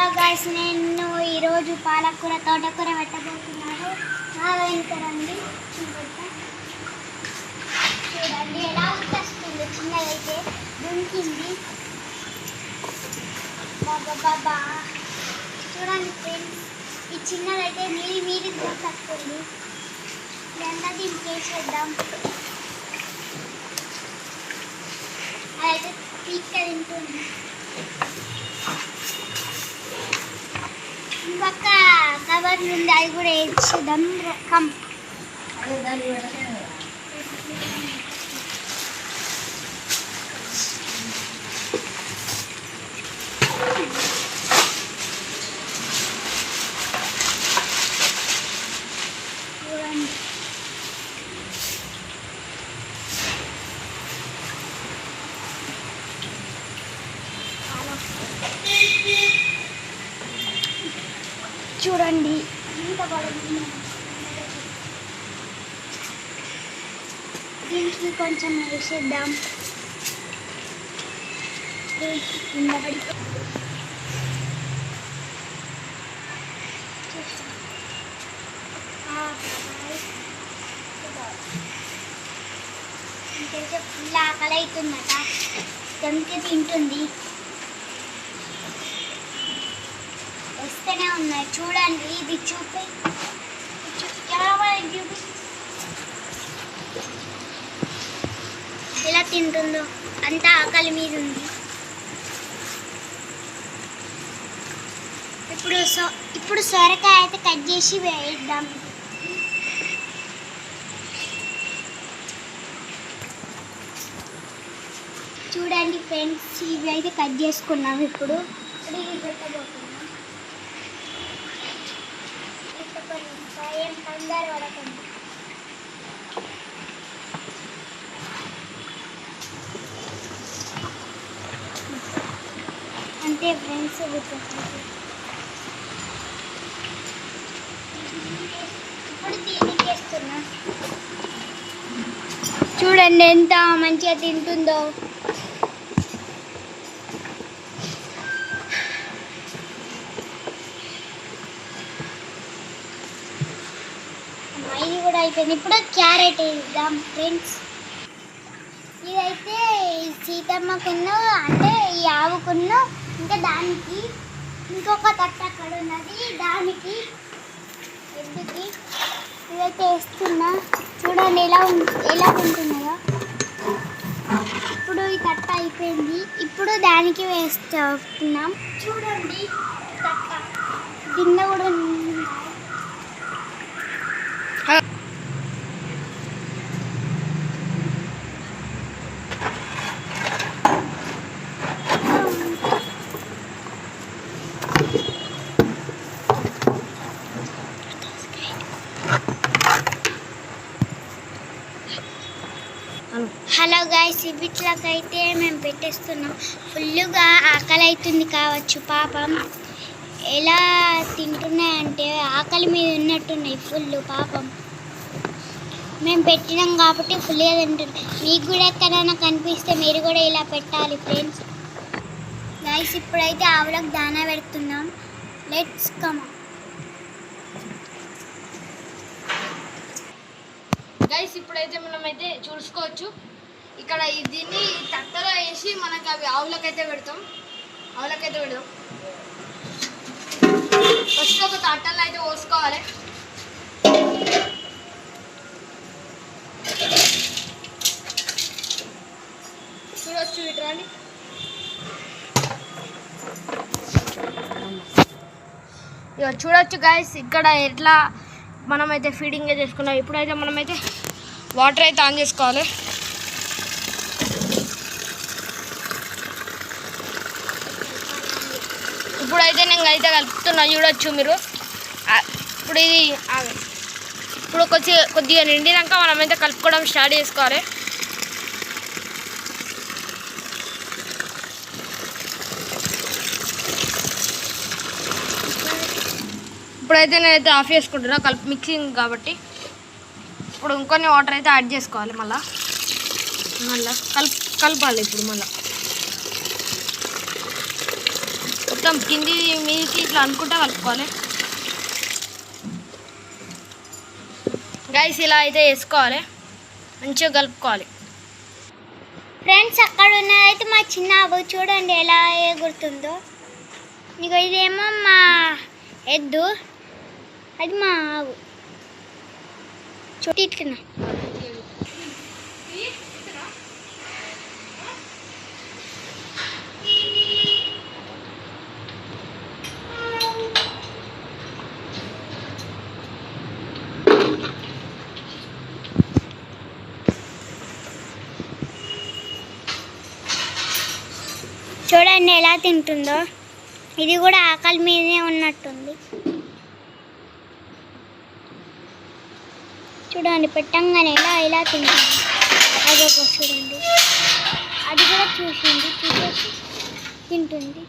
Hello guys, నేను ఈరోజు పాలకూర తోటకూర పెట్టబోతున్నాను. నా వెంటరండి చూడండి ఎలా వచ్చేస్తుంది. చిన్నదైతే దుంకింది బాబా బాబా. చూడండి ఫ్రెండ్స్, ఈ చిన్నదైతే మీది దొరుకుతుంది. ఇదంతా దీనికి వేసేద్దాం. అదైతే పీక్క తింటుంది. ఇంకొక కవర్ నుండి అది కూడా వేసేద్దాం. రకం చూడండి ఇంత బాగుంది. దీనికి కొంచెం వేసేద్దాం. ఇంకైతే ఫుల్ ఆకలి అవుతుందట, దమ్కి తింటుంది. వస్తూనే ఉన్నాయి చూడండి. ఇది చూపి ఎలా తింటుందో, అంతా ఆకలి మీద ఉంది. ఇప్పుడు సొరకాయ అయితే కట్ చేసి వేద్దాం. చూడండి ఫ్రెండ్స్, ఇవి అయితే కట్ చేసుకున్నాం. ఇప్పుడు ఇవి పెట్టబోతున్నాం. ఏం కంగారు పడకండి. అంతే ఫ్రెండ్స్, ఇప్పుడు దీనికి వేస్తున్నా. చూడండి ఎంత మంచిగా తింటుందో. ఇది కూడా అయిపోయింది. ఇప్పుడు క్యారెట్ వేద్దాం ఫ్రెండ్స్. ఇదైతే సీతమ్మకున్న అంటే ఈ ఆవుకున్న ఇంకా దానికి ఇంకొక తట్ట అక్కడ ఉన్నది, దానికి ఎందుకు ఇదైతే వేస్తున్నా. చూడండి ఎలా ఉంటున్నదో. ఇప్పుడు ఈ తట్ట అయిపోయింది. ఇప్పుడు దానికి వేస్తున్నాం. చూడండి తట్ట గిన్నె కూడా హలో గాయ్స్, ఇవిట్లకైతే మేము పెట్టేస్తున్నాం. ఫుల్గా ఆకలి అవుతుంది కావచ్చు పాపం. ఎలా తింటున్నాయంటే ఆకలి మీద ఉన్నట్టున్నాయి ఫుల్ పాపం. మేము పెట్టినాం కాబట్టి ఫుల్గా తింటున్నాయి. మీకు కూడా ఎక్కడైనా కనిపిస్తే మీరు కూడా ఇలా పెట్టాలి ఫ్రెండ్స్. గాయ్స్, ఇప్పుడైతే ఆవులకు దానా పెడుతున్నాం. Let's come. గైస్, ఇప్పుడైతే మనమైతే చూసుకోవచ్చు. ఇక్కడ దీన్ని తట్టలో వేసి మనకి అవి ఆవులకైతే పెడతాం. ఫస్ట్ ఒక తట్టలో అయితే పోసుకోవాలి. చూడొచ్చు ఇట్రాని. ఇక చూడొచ్చు గైస్, ఇక్కడ ఎట్లా మనమైతే ఫీడింగ్ చేసుకున్నాం. ఇప్పుడైతే మనమైతే వాటర్ అయితే ఆన్ చేసుకోవాలి. ఇప్పుడైతే నేను అయితే కలుపుతున్నా, చూడొచ్చు మీరు. ఇప్పుడు కొద్దిగా నిండినాక మనమైతే కలుపుకోవడం స్టార్ట్ చేసుకోవాలి. ఇప్పుడైతే నేనైతే ఆఫ్ చేసుకుంటున్నా మిక్సింగ్ కాబట్టి. ఇప్పుడు ఇంకొన్ని వాటర్ అయితే యాడ్ చేసుకోవాలి. మళ్ళీ కలపాలి. ఇప్పుడు మళ్ళీ మొత్తం కింది మీదకి ఇట్లా అనుకుంటా కలుపుకోవాలి గైస్. ఇలా అయితే వేసుకోవాలి, మంచిగా కలుపుకోవాలి. ఫ్రెండ్స్ అక్కడ ఉన్నదైతే మా చిన్న అవ్వ చూడండి ఎలా ఎగురుతుందో. నీకు ఇదేమో మా ఎద్దు, అది మా ఆవు. చూటిట్లున్నా చూడండి ఎలా తింటుందో. ఇది కూడా ఆకలి మీదనే ఉన్నట్టుంది. చూడండి పెట్టంగానే ఎలా తింటుంది. అదొక చూడండి, అది కూడా చూసేసి తింటుంది.